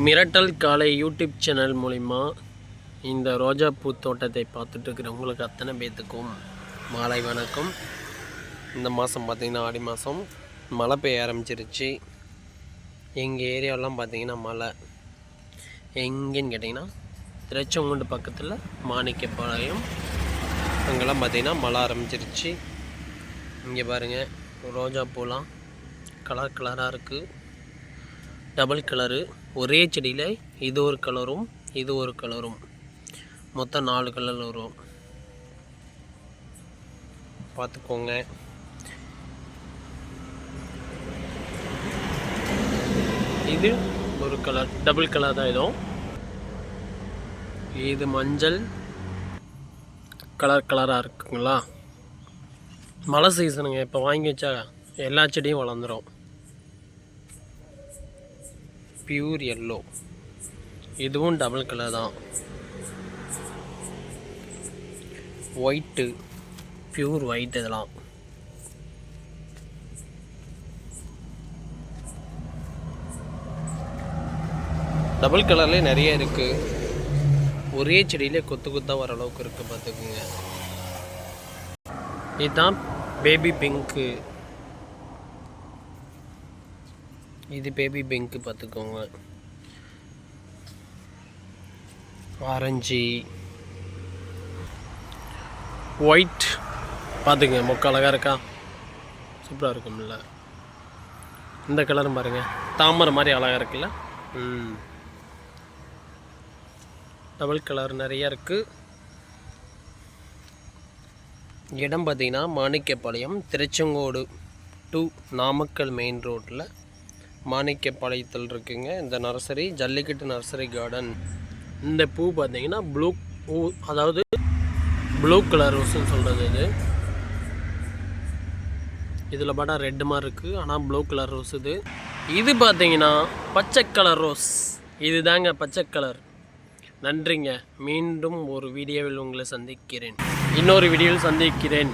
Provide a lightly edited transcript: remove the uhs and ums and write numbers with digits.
மிரட்டல் காலை YouTube channel மூலிமா இந்த ரோஜாப்பூ தோட்டத்தை பார்த்துட்டு இருக்கிற உங்களுக்கு அத்தனை பேத்துக்கும் மாலை வணக்கம். இந்த மாதம் பார்த்திங்கன்னா ஆடி மாதம் மழை பெய்ய ஆரம்பிச்சிருச்சு. எங்கள் ஏரியாவெலாம் பார்த்திங்கன்னா மழை எங்கேன்னு கேட்டிங்கன்னா திருச்செங்கோடு பக்கத்தில் மாணிக்கப்பாளையம் அங்கெல்லாம் பார்த்திங்கன்னா மழை ஆரம்பிச்சிருச்சு. இங்கே பாருங்கள் ரோஜாப்பூலாம் கலர் கலராக இருக்குது, டபுள் கலரு. ஒரே செடியில் இது ஒரு கலரும் இது ஒரு கலரும், மொத்தம் 4 கலர் வரும். பார்த்துக்கோங்க. இது ஒரு கலர், டபுள் கலர் தான். இது மஞ்சள் கலராக இருக்குங்களா. மழை சீசனுங்க, இப்போ வாங்கி வச்சா எல்லா செடியும் வளர்ந்துடும். பியூர் எல்லோ, இதுவும் டபுள் கலர் தான். White, pure white. இதெல்லாம் டபுள் கலர்லேயே நிறைய இருக்குது. ஒரே செடியிலே கொத்து கொத்தாக வர அளவுக்கு இருக்குது, பார்த்துக்குங்க. இதுதான் பேபி பிங்க்கு. இது பேபி பிங்க்கு, பார்த்துக்கோங்க. ஆரஞ்சு, ஒயிட், பார்த்துங்க. மொக்க அழகாக இருக்கா, சூப்பராக இருக்கும்ல. இந்த கலரும் பாருங்கள், தாமரை மாதிரி அழகாக இருக்குல்ல. டபுள் கலர் நிறையா இருக்குது. இடம் பார்த்திங்கன்னா மாணிக்கப்பாளையம், திருச்செங்கோடு டு நாமக்கல் மெயின் ரோட்டில் மாணிக்கப்பாளையத்தில் இருக்குங்க இந்த நர்சரி, ஜல்லிக்கட்டு நர்சரி கார்டன். இந்த பூ பார்த்திங்கன்னா ப்ளூ பூ, அதாவது ப்ளூ கலர் ரோஸ்ன்னு சொல்கிறது. இதில் பட்டா ரெட்டு மாதிரி இருக்குது, ஆனால் ப்ளூ கலர் ரோஸ். இது பார்த்திங்கன்னா பச்சை கலர் ரோஸ். இது தாங்க பச்சை கலர். நன்றிங்க. மீண்டும் ஒரு வீடியோவில் உங்களை சந்திக்கிறேன். இன்னொரு வீடியோவில் சந்திக்கிறேன்.